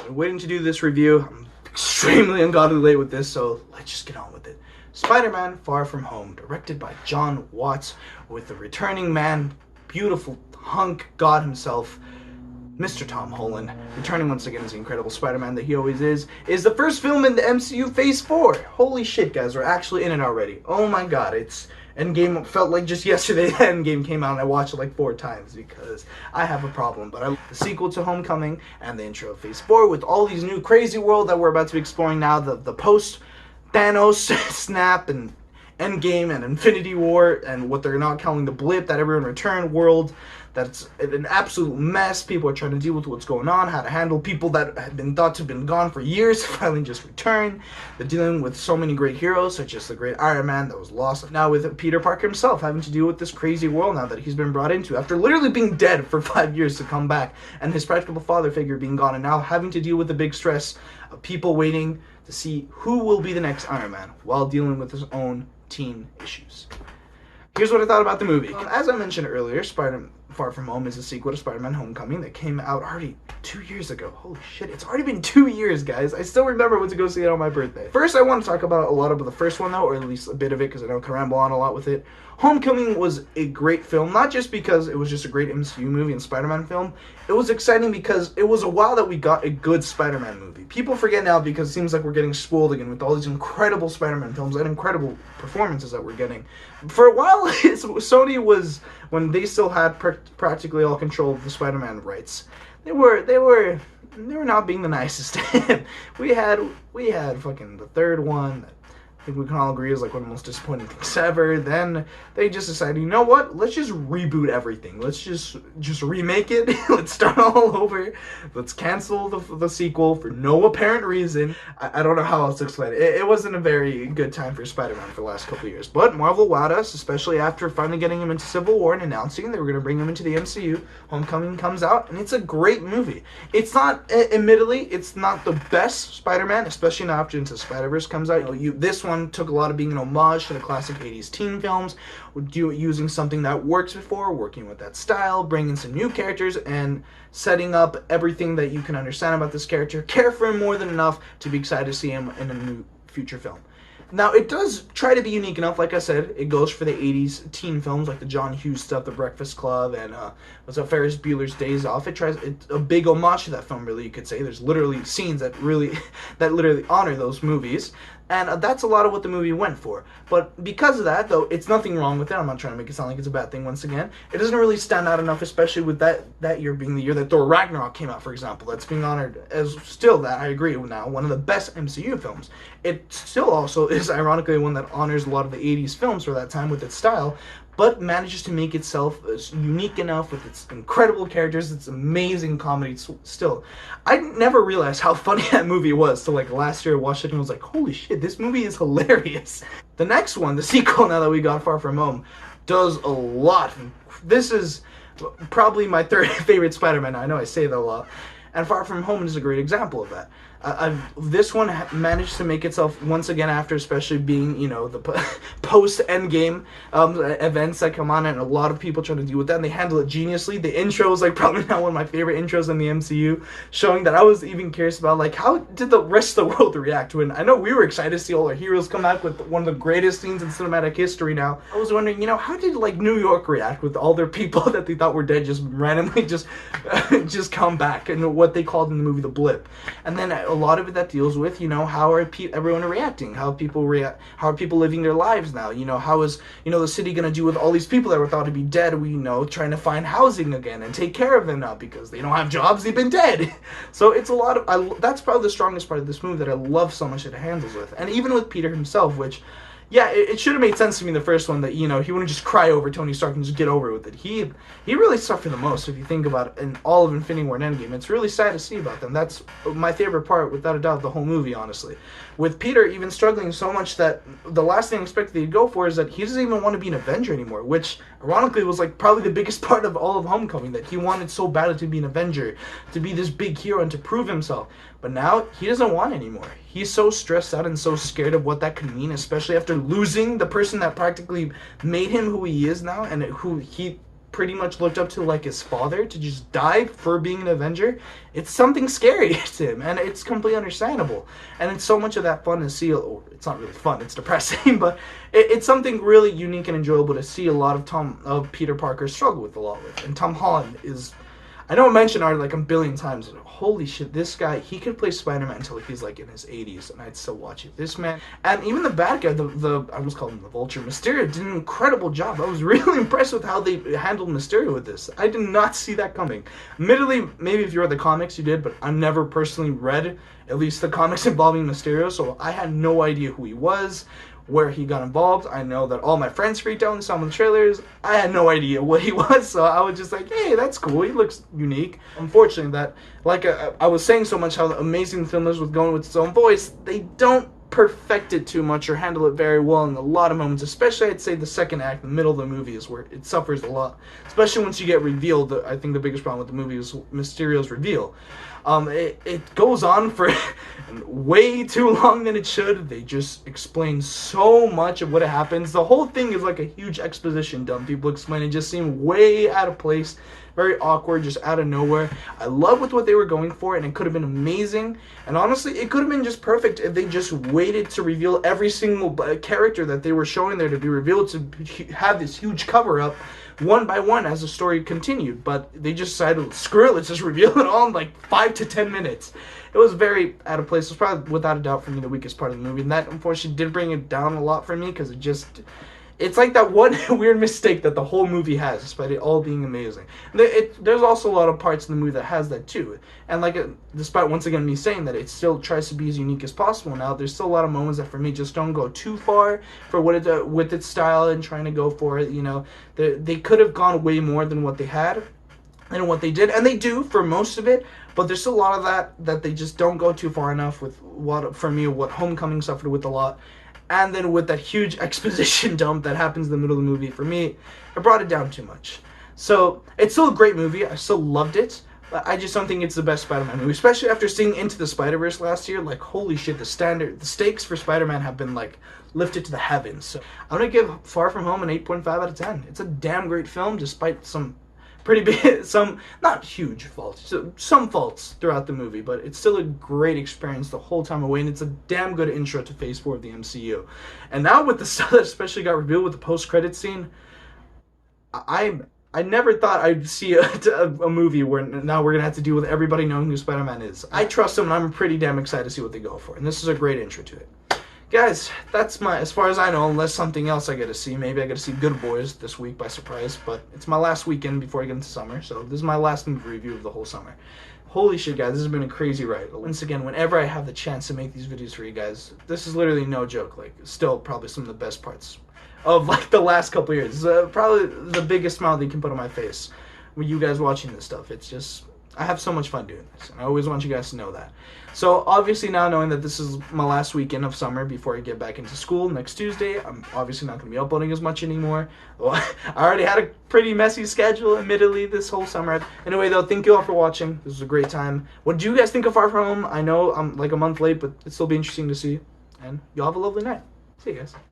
been waiting to do this review. I'm extremely ungodly late with this, so let's just get on with it. Spider-Man Far From Home, directed by John Watts, with the returning man, beautiful hunk god himself, Mr. Tom Holland, returning once again as the incredible Spider-Man that he always is the first film in the MCU Phase 4. Holy shit, guys, we're actually in it already. Oh my god, Endgame felt like just yesterday Endgame came out and I watched it like 4 times because I have a problem. But the sequel to Homecoming and the intro of Phase 4 with all these new crazy world that we're about to be exploring now, the post-Thanos snap and Endgame and Infinity War and what they're not calling the blip, that everyone returned world. That's an absolute mess. People are trying to deal with what's going on, how to handle people that have been thought to have been gone for years, finally just return. They're dealing with so many great heroes, such as the great Iron Man that was lost. Now with Peter Parker himself having to deal with this crazy world now that he's been brought into, after literally being dead for 5 years to come back, and his practical father figure being gone, and now having to deal with the big stress of people waiting to see who will be the next Iron Man, while dealing with his own teen issues. Here's what I thought about the movie. As I mentioned earlier, Spider-Man Far From Home is a sequel to Spider-Man Homecoming that came out already 2 years ago. Holy shit, it's already been 2 years, guys. I still remember when to go see it on my birthday. First, I want to talk about a lot of the first one, though, or at least a bit of it, because I know I can ramble on a lot with it. Homecoming was a great film, not just because it was just a great MCU movie and Spider-Man film. It was exciting because it was a while that we got a good Spider-Man movie. People forget now because it seems like we're getting spoiled again with all these incredible Spider-Man films and incredible performances that we're getting. For a while, Sony was, when they still had practically all control of the Spider-Man rights, they were not being the nicest. we had fucking the third one that I think we can all agree is like one of the most disappointing things ever. Then they just decided, you know what? Let's just reboot everything. Let's just remake it. Let's start all over. Let's cancel the sequel for no apparent reason. I don't know how else to explain it. It wasn't a very good time for Spider-Man for the last couple of years. But Marvel wowed us, especially after finally getting him into Civil War and announcing they were going to bring him into the MCU. Homecoming comes out, and it's a great movie. It's not, admittedly, it's not the best Spider-Man, especially now after Into Spider-Verse comes out. This one took a lot of being an homage to the classic 80s teen films, using something that works before, working with that style, bringing some new characters, and setting up everything that you can understand about this character, care for him more than enough to be excited to see him in a new future film. Now, it does try to be unique enough. Like I said, it goes for the 80s teen films, like the John Hughes stuff, The Breakfast Club, and Ferris Bueller's Days Off. It's a big homage to that film, really, you could say. There's literally scenes that literally honor those movies. And that's a lot of what the movie went for. But because of that, though, it's nothing wrong with it. I'm not trying to make it sound like it's a bad thing once again. It doesn't really stand out enough, especially with that year being the year that Thor Ragnarok came out, for example. That's being honored as still, that I agree with now, one of the best MCU films. It still also is ironically one that honors a lot of the 80s films for that time with its style, but manages to make itself unique enough with its incredible characters, its amazing comedy still. I never realized how funny that movie was till like last year I watched it and I was like, holy shit, this movie is hilarious. The next one, the sequel now that we got, Far From Home, does a lot. This is probably my third favorite Spider-Man. I know I say that a lot. And Far From Home is a great example of that. This one managed to make itself once again after, especially being, the post-Endgame events that come on, and a lot of people trying to deal with that, and they handle it geniusly. The intro is like probably not one of my favorite intros in the MCU, showing that I was even curious about like how did the rest of the world react to it. And I know we were excited to see all our heroes come out with one of the greatest scenes in cinematic history now. I was wondering, how did like New York react with all their people that they thought were dead just randomly just come back, and what they called in the movie the blip. And then a lot of it that deals with, how are everyone reacting? How are people living their lives now? How is, the city going to do with all these people that were thought to be dead? Trying to find housing again and take care of them now because they don't have jobs, they've been dead. So it's a lot of, that's probably the strongest part of this movie that I love so much that it handles with. And even with Peter himself, which, yeah, it should have made sense to me in the first one that, he wouldn't just cry over Tony Stark and just get over with it. He really suffered the most, if you think about it, in all of Infinity War and Endgame. It's really sad to see about them. That's my favorite part, without a doubt, the whole movie, honestly. With Peter even struggling so much that the last thing I expected he'd go for is that he doesn't even want to be an Avenger anymore, which, ironically, was like probably the biggest part of all of Homecoming, that he wanted so badly to be an Avenger, to be this big hero and to prove himself. But now, he doesn't want it anymore. He's so stressed out and so scared of what that could mean, especially after losing the person that practically made him who he is now, and who he pretty much looked up to like his father to just die for being an Avenger, it's something scary to him, and it's completely understandable. And it's so much of that fun to see. Oh, it's not really fun; it's depressing, but it's something really unique and enjoyable to see a lot of Peter Parker struggle with a lot with. And Tom Holland is, I know I mentioned art like a billion times. Holy shit, this guy, he could play Spider-Man until he's like in his 80s, and I'd still watch it. This man, and even the bad guy, I was calling him the Vulture, Mysterio, did an incredible job. I was really impressed with how they handled Mysterio with this. I did not see that coming. Admittedly, maybe if you read the comics, you did, but I've never personally read at least the comics involving Mysterio, so I had no idea who he was, where he got involved. I know that all my friends freaked out and saw him in the trailers. I had no idea what he was, so I was just like, hey, that's cool. He looks unique. Unfortunately, that, like I was saying so much how amazing the film is with going with its own voice, they don't perfect it too much or handle it very well in a lot of moments, especially I'd say the second act, the middle of the movie is where it suffers a lot, especially once you get revealed. I think the biggest problem with the movie is Mysterio's reveal. It goes on for way too long than it should. They just explain so much of what happens. The whole thing is like a huge exposition dump. People explain it just seem way out of place, very awkward, just out of nowhere. I love with what they were going for, and it could have been amazing. And honestly, it could have been just perfect if they just waited to reveal every single character that they were showing there to be revealed, to have this huge cover-up one by one as the story continued. But they just decided, screw it, let's just reveal it all in like 5 to 10 minutes. It was very out of place. It was probably, without a doubt, for me, the weakest part of the movie. And that, unfortunately, did bring it down a lot for me, because it's like that one weird mistake that the whole movie has, despite it all being amazing. There's also a lot of parts in the movie that has that too. And like, despite once again me saying that it still tries to be as unique as possible now, there's still a lot of moments that for me just don't go too far for what it with its style and trying to go for it. You know, they could have gone way more than what they had and what they did, and they do for most of it. But there's still a lot of that they just don't go too far enough with what, for me, what Homecoming suffered with a lot. And then with that huge exposition dump that happens in the middle of the movie, for me, it brought it down too much. So, it's still a great movie. I still loved it. But I just don't think it's the best Spider-Man movie. Especially after seeing Into the Spider-Verse last year. Like, holy shit, the stakes for Spider-Man have been, like, lifted to the heavens. So, I'm going to give Far From Home an 8.5 out of 10. It's a damn great film, despite some pretty big, some, not huge faults, some faults throughout the movie, but it's still a great experience the whole time away, and it's a damn good intro to Phase 4 of the MCU. And now with the stuff that especially got revealed with the post-credit scene, I never thought I'd see a movie where now we're going to have to deal with everybody knowing who Spider-Man is. I trust them, and I'm pretty damn excited to see what they go for, and this is a great intro to it. Guys, that's as far as I know, unless something else I get to see. Maybe I get to see Good Boys this week by surprise, but it's my last weekend before I get into summer, so this is my last movie review of the whole summer. Holy shit, guys, this has been a crazy ride. Once again, whenever I have the chance to make these videos for you guys, this is literally no joke. Like, still probably some of the best parts of, like, the last couple years. Probably the biggest smile that you can put on my face with you guys watching this stuff. It's just, I have so much fun doing this, and I always want you guys to know that. So, obviously, now knowing that this is my last weekend of summer before I get back into school next Tuesday, I'm obviously not going to be uploading as much anymore. Well, I already had a pretty messy schedule, admittedly, this whole summer. Anyway, though, thank you all for watching. This was a great time. What do you guys think of Far From Home? I know I'm like a month late, but it'll still be interesting to see. And y'all have a lovely night. See you guys.